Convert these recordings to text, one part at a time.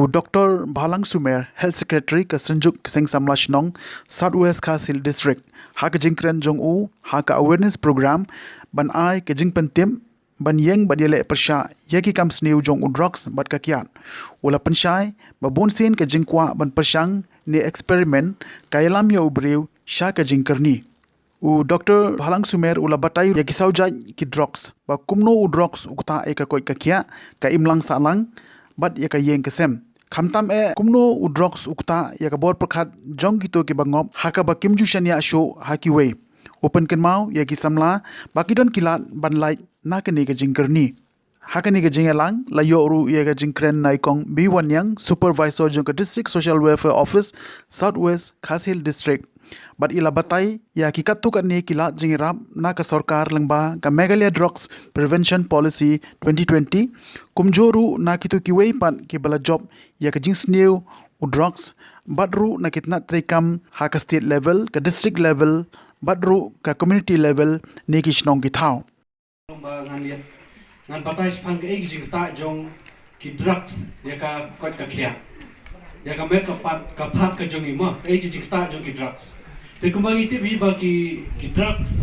Dr. Bhalang Sumer, Health Secretary ka Sanjuk Seng Samlash Nong, Southwest Khas Hill District, ha ka jingkren jong u, ha ka awareness program, ban ai ka jingpen tim, ban yeng ba diale persha, yaki kam sniu jong u drugs bat ka kiat. Wala pensyai, ba bonsin ka jingkwah ban pyrshang ni experiment, ka ïalam ya u briew, sha ka jingkyrni. U Dr. Bhalang Sumer ula batay yaki saujaj ki drugs, ba kumno u drugs ukta e ka koi ka kia, ka imlang salang, bat ya ka yeng kesem. Khamtam kumno u drugs ukta ya ka bor prakhat jong kito ki bangop haka ba kimju shania show haki way. Open ken mau ya ki samla baki don kilat ban light na ka ni ka jingkyrni. Haka ni ka jingelang la yo ru ya ka jingkren naikong B1 yang supervisor jong ka district social welfare office Southwest Khas Hill District. Bat ila batay ya ki katu kat ni kilat jingirap na ka sarkar lengba ka Meghalaya Drugs Prevention Policy 2020 kumjoru na kitu ki way pat ki bala job ya ka jingsnew u drugs badru na kitna trekam ha ka state level ka district level badru ka community level ni ki shnong ki thau ngan batay span ka eg jing ta jong ki drugs ya ka kot ka khia ya ka met ka phat ka jong ima eg jing ta jong ki drugs te kembali tip hiba ki drugs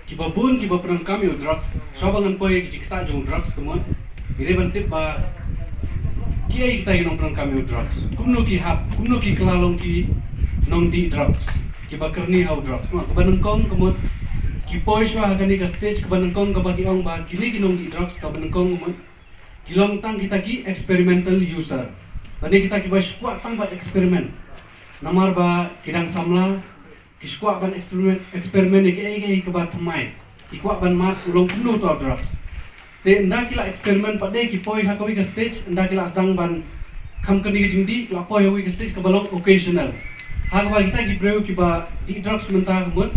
ki babun ki baprang kami o drugs sobangan poy ki jikta jong drugs kemon ire ban tip ba ki ai kita nong prang kami o drugs kumno ki klalong ki nong di drugs ki bakerni how drugs ma kabanang kong kemon ki poy swa gani ka stage kabanang kong ka bagi ong ba kini ki nong di drugs kabanang kong kemon ki long tang kita ki experimental user tadi kita ki ba squat tang ba eksperimen namar ba kidang samla kiskuak ban eksperimen ke ba thamai kikuak ban mat ulong penuh to drugs te nda kila eksperimen pade ki poi ha kawi ka stage nda kila sedang ban kham kani jingdi la poi hawi ka stage ka balong occasional ha ba kita ki briew ki ba di drugs menta kemut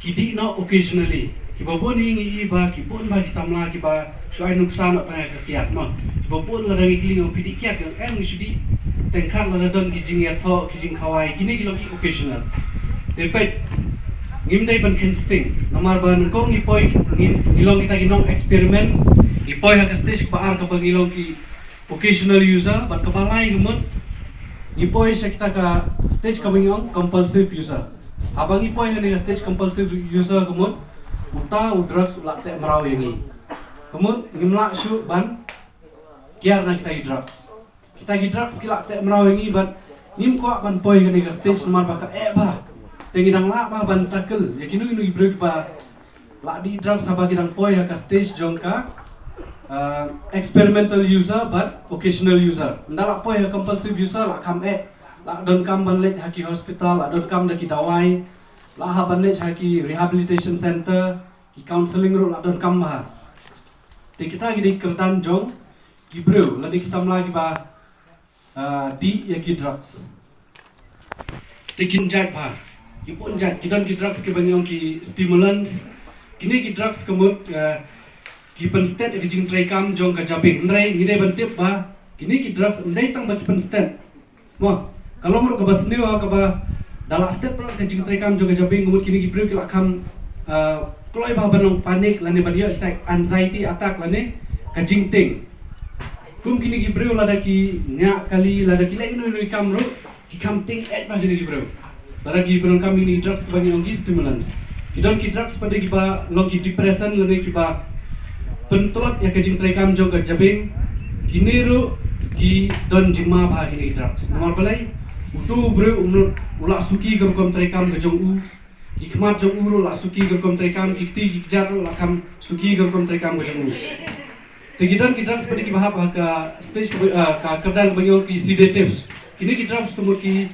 ki di no occasionally ki ba boni ngi ba ki pun ba ki samla ki ba suai nuksan apa ka kiat no ki ba pun la rangi kling pidi kiat kan ngi sudi tengkar la don ki jing ya tho ki jing khawai kini ki loki occasional depet ngimdai ban instinct nomar ban kong ni poi ngilong kita ginong eksperimen ni poi ha stage ba ar ka ngilong ki occasional user ban ka balai gumot ni poi sa kita ka stage ka ngilong compulsive user habang ni poi ni stage compulsive user gumot uta u drugs ulak te maraw yangi gumot ngimla shu ban kiar na kita drugs kita gi drugs kila te merawengi ban nim ko ban poi gani ka stage nomor ba ka ba tengi dang la ba ban takel ya kinu gi break ba la di drugs ha ba gi dang poi ka stage jong ka experimental user but occasional user ndala poi ha compulsive user la kam la don kam ban let ha ki hospital la don kam da ki dawai la ha ban let ha ki rehabilitation center ki counseling ro la don kam ba te kita gi dik kertan jong ki brew la dik samla gi ba di ya ki drugs tekin jat pa ki pun jat ki don ki drugs ke banyong ki stimulants kini ki drugs kemut ki pen state ki jing trai kam jong ka jabing ndrai ni dai ban tip ba kini ki drugs ndai tang ba ki pen state mo kalau mo ka bas niwa ka ba dala state pro ka jing trai kam jong ka jabing kemut kini ki brew ki lakam kloi ba banong panik lane ba dia attack anxiety attack lane ka jing ting kum kini ki brew lada ki nya kali lada ki lai noi kam ro ki kam ting ba kini ki brew lada ki beron kam ini drugs ke bani ongi stimulants ki don ki drugs pada ki ba long ki depression lane ki ba pentot ya ke jing trai kam jong ka jabing kini ro ki don jingma ba kini drugs nomor balai utu brew ula suki ger kom trai kam ke jong u ki khmat jong u ro la suki ger kom trai kam ki ti ki jar ro la kam suki ger kom trai kam ke jong u Tegidan ki drugs pada ki bahap ka stage ka kedan banyo ki sedatives kini ki drugs kemut ki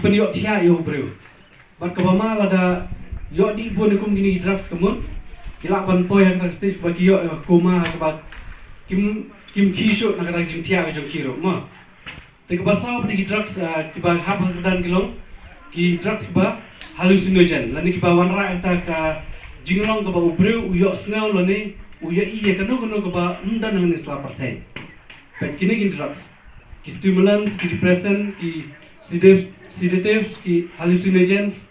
penyo thia yo brew bar ka bama lada yo di bon kum kini drugs kemut kila ban poi hang stage bagi yo koma ka ba kim kisho na ka jing thia ka jong kiro ma te ka basaw pada ki drugs ki ba hap kedan kilong ki drugs ba hallucinogen lani ki ba wanra ta ka jinglong ka ba brew yo snel lani uya iya kanu ka ba mdan nang nisla partai pet kini gin drugs ki stimulants ki depressant ki sedatives ki hallucinogens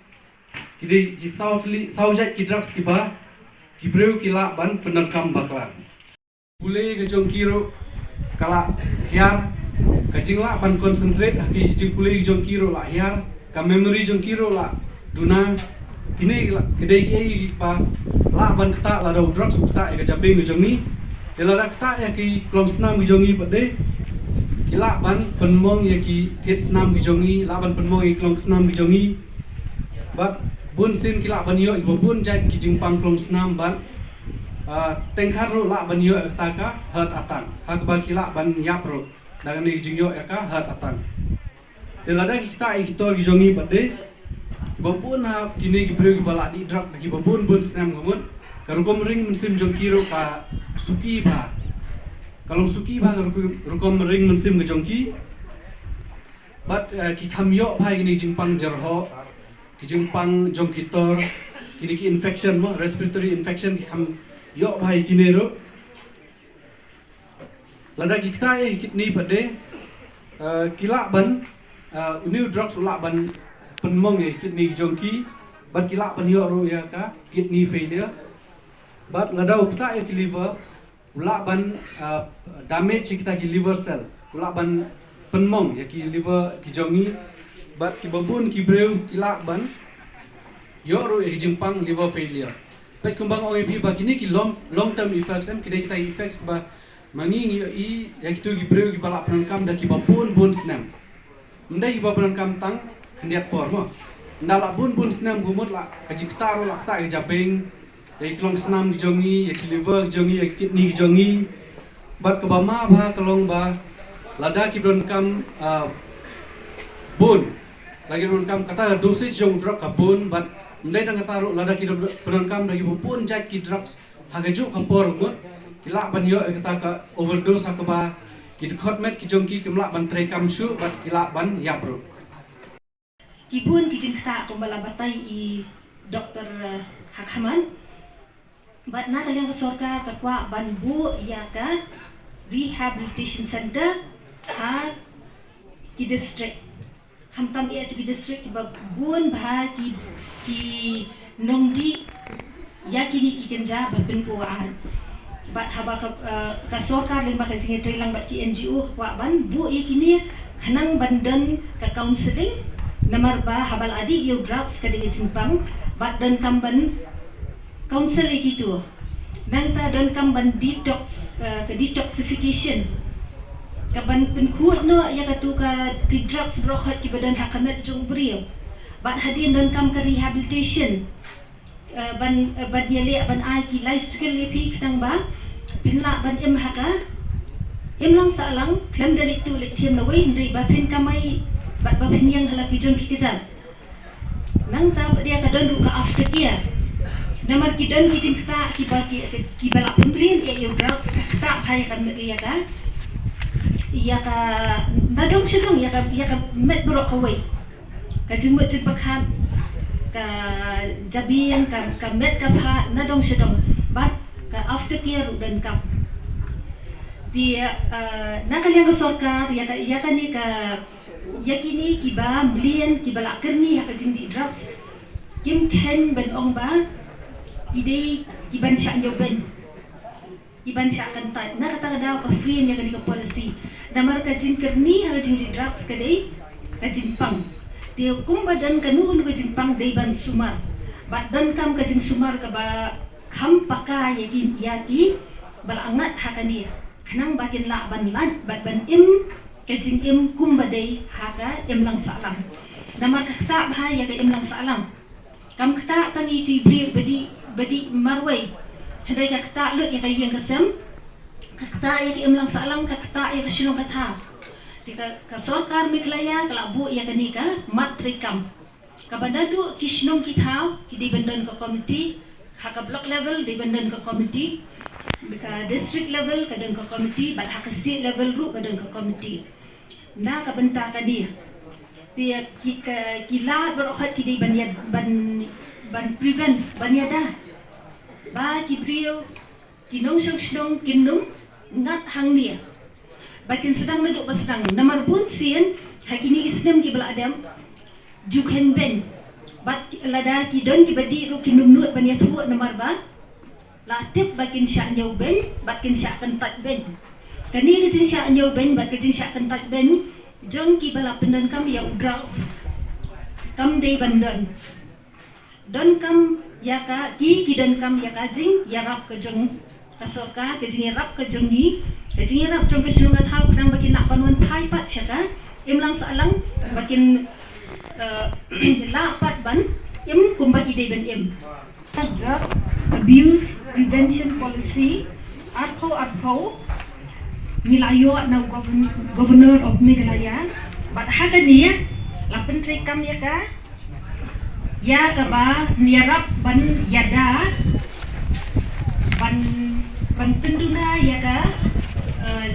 ki saujat ki drugs ki ba ki brew ki la ban penangkam bakla bule ke jong kiro kala hiar kajing la ban concentrate ki jing pulih jong kiro la hiar ka memory jong kiro la duna ini la kedai ki pa la ban kata la do drugs kata ka jabing jong ni la kata ya ki klom snam jong ni pade ki la ban penmong ya ki thet snam jong ni la ban penmong ki klom snam jong ni bat bun sin ki la ban yo ibo bun jat ki jing pang klom snam ban tengkar ro la ban yo kata ka hat atan hak ban ki la ban yap ro dengan ni jing yo ka hat atan telada kita ikitor ki jong ni pade babun ha kini ki briew ki bala di drug ki babun bun snam ngamut karukom ring mensim jong kiro ka suki ba kalau suki ba karukom ring mensim ke jongki but ki khamyo bhai kini jingpang jarho ki jingpang jong kitor kini ki infection mo respiratory infection ki kham yo bhai kini ro lada ki kita kidney pade kila ban new drugs ula ban penmong kidney jongki bat kila panyo ro ya ka kidney failure bat ladau kita ki liver ula ban damage kita ki liver cell ula ban penmong ya ki liver ki jongi bat ki babun ki briew kila ban yo ro ki jingpang liver failure bat kumbang oi pi ba kini ki long term effects em kita effects ba mangi i ya ki tu ki briew ki bala penankam da ki babun bun snam ndai ki babun kam tang hendiat por mo ndala bun snam gumut la ka jikta ro la ta ki japing ya kelong senam jongi ya liver jongi ya kidney jongi bat ke bama ba kelong ba lada ki don kam bun lagi don kam kata dosage jong drug ka bun bat ndai dang kata ro lada ki don kam lagi bun jat ki drugs hagaju ka por ngut kila ban yo kata ka overdose ka ba ki khotmet ki jongki kimla ban tre kam shu bat kila ban ya bro ibun ki jingta ko balabatay i doktor Hakhaman but na talagang sorka kakwa banbu ya ka rehabilitation center ha ki district khamtam ya ki district ki babun bha ki nongdi ya kini ki kenja babin ko an but haba ka sorka len ba ka jinge trilang ba ki NGO kwa banbu ya kini khanang bandan ka counseling namar ba habal adi yo drugs ka dingi jimpang but dan kamban counsel gitu nang ta don kamban detox ke detoxification kaban penkuat no ya katu ka drugs brohat ki badan hakamet jong briew bat hadin don kam ka rehabilitation ban yele ban ai ki life skill lepi kadang ba pinla ban em haka em lang sa lang klem dalik tu lek them na wei ndri ba pen kamai bat ba pen yang halaki jong ki kejan nang ta dia ka don ka after year namar ki dan ki jingta ki balak pembelin ya yo drugs ka kata hai kan ya ka nadong sedong ya ka met borok kawai ka jumut tin pakhan ka jabian ka met ka pha nadong sedong bat ka after care dan kam dia nakalyang sorkar ya ka ni ka yakini ki ba mlien ki balak kerni ya ka jingdi drugs kim ken ben ong ba idei iban siya nyoben iban siya kan tat na kata daw ka free niya kani ka policy namar ka jingkyrni hala jing drugs ka dei ka jingpang dia kumbadan kanuhun ka jingpang dei ban sumar bat dan kam ka jing sumar ka ba kham paka yaki bal angat hakani kanang batin la ban lad bat ban im ka jing im kumbadai haka im lang salam namar ka ta ba ya ka im lang salam kam kata tangi ti badi marway hendak kata lut ya kayang kasem kata ya ke imlang salam kata ya ke silong kata tika ka sorkar miklaya kalabu ya kanika matrikam kabandadu kisnong kithaw kidi bandan ka committee haka block level di bandan ka committee ka district level kadang ka committee bat haka state level ru kadang ka committee na ka benta ka dia kilat berohat kidi ban prevent banyada ba ki briew kinong snong kinum ngat hang dia bakin sedang naduk pasang namar pun sien hakini islam ki bala adam jukhen ben bat lada ki don ki badi ru kinum nut banya tu namar ba latip bakin sya nyau ben bakin sya kan tat ben Kani ke jing syak nyo ben bat ke jing syak kan tak ben jong ki bala pendan kam ya drugs kam dei bandan don kam ya ka ki dan kam ya ka jing ya rap ke jong ka sorka ke jing rap ke jong ni ke jing rap jong ke sunung ka thau krang bakin lak panwan pai pat syaka im lang sa alang bakin la pat ban im kumbagi dei ben im drug abuse prevention policy arpo Milayo na Governor of Meghalaya but haga niya lapan tray kam ya ka ba niyarap ban yada ban tenduna ya ka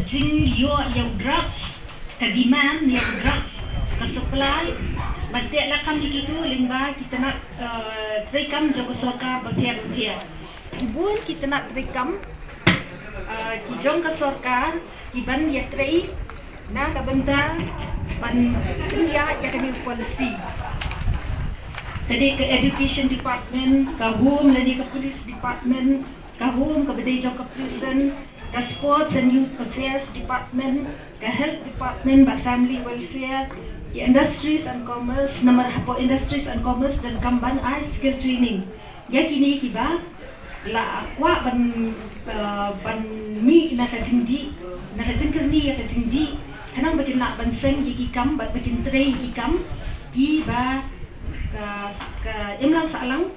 jing yo yang drugs ka demand yang drugs ka supply bante la kam gitu lingba kita nak tray kam jogo soka babiar bun kita nak tray kam ki jong ka sorkar ki ban ya trei na ka benta ban ya kani policy tadi ke education department ka home lagi ka police department ka home ka bedai jong ka prison ka sports and youth affairs department ka health department but family welfare industries and commerce nomor hapo industries and commerce dan kamban skill training ya kini kiba la akwa ban mi na ka jingkyrni ya ka jingdi kanang bakin la ban seng ki kam bat bakin trei ki kam ki ba ka imlang salang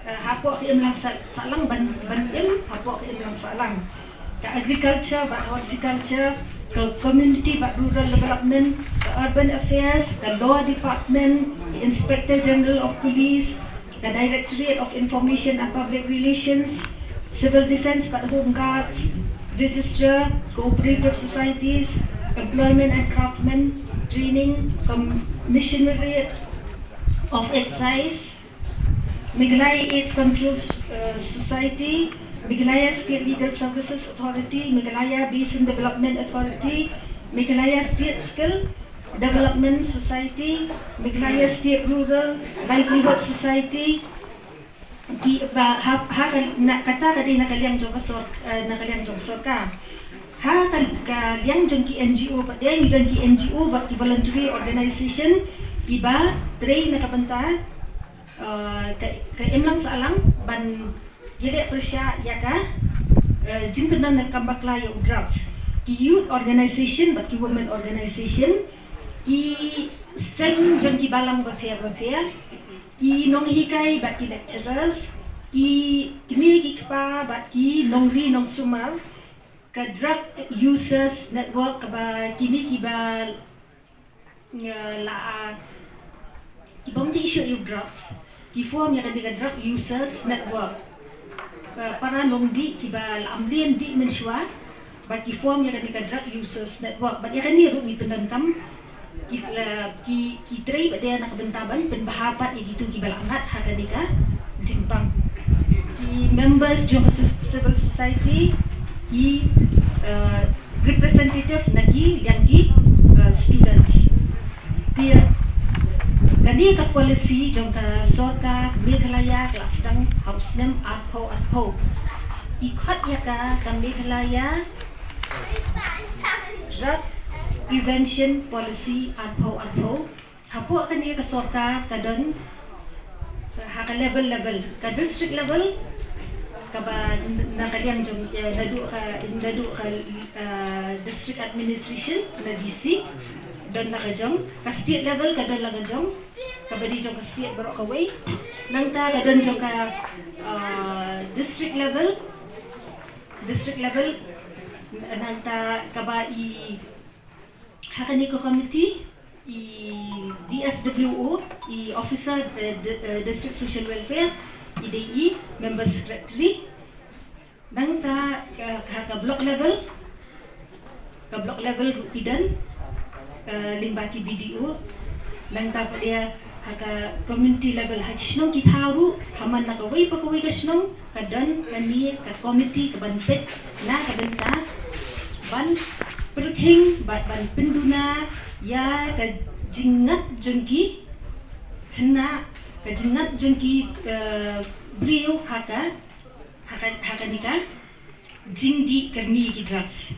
hapo ki imlang salang ban im hapo ki imlang salang ka agriculture ba horticulture ka community ba rural development ka urban affairs ka law department inspector general of police the Directorate of Information and Public Relations, Civil Defense but Home Guards, Register, Cooperative Societies, Employment and Craftsmen, Training, Commissionary of Excise, Meghalaya AIDS Control Society, Meghalaya State Legal Services Authority, Meghalaya Basin Development Authority, Meghalaya State Skill Development Society, Meghalaya State Rural Livelihood Society, kata tadi nakaliang jong sorka, kaliang jong ki NGO, but then you don't ki NGO, but ki voluntary organization, iba train nakabenta, ka imlang sa alang ban yele persya ya ka, jingkyrni nakambakla yung drugs, ki youth organization, but ki women organization. Ki seng jong ki balang bafair ki nong hikai bat ki lecturers ki kimi ki kpa bat ki nongri nong sumal ka drug users network ka ba kini ki ba la ki bom di issue you drugs ki form ya ka drug users network para nong di ki ba amlien di mensua bat ki form ya ka drug users network bat ya kan ni ru mi pendan kam ki tray ba dia nakabentaban penbahapat gitu ki balangat hakadika jingpang ki members jong civil society ki representative nagi yang ki students dia kani ka policy jong ka sorka Meghalaya kelas tang house name arpo ikot ya ka Meghalaya drug prevention policy arpo hapo kan dia ka sorka kadon ha level ka district level ka ba nakaliang jong nadu ka district administration na DC dan nakajong ka state level kadon nakajong ka badi jong ka state baro ka way nang ta kadon jong ka district level nang ta ka ba i hakani ko committee DSWO officer district social welfare IDE member secretary nang ta ka block level rupidan limbaki BDO nang ta pa dia ka community level hakisnong kitharu haman nakaway pakaway kasnong kadan kani ka committee ka banpet na kadanta ban perking ban penduna ya ka jingat jengki kena ka jingat jengki briew haka nika jingkyrni ki drugs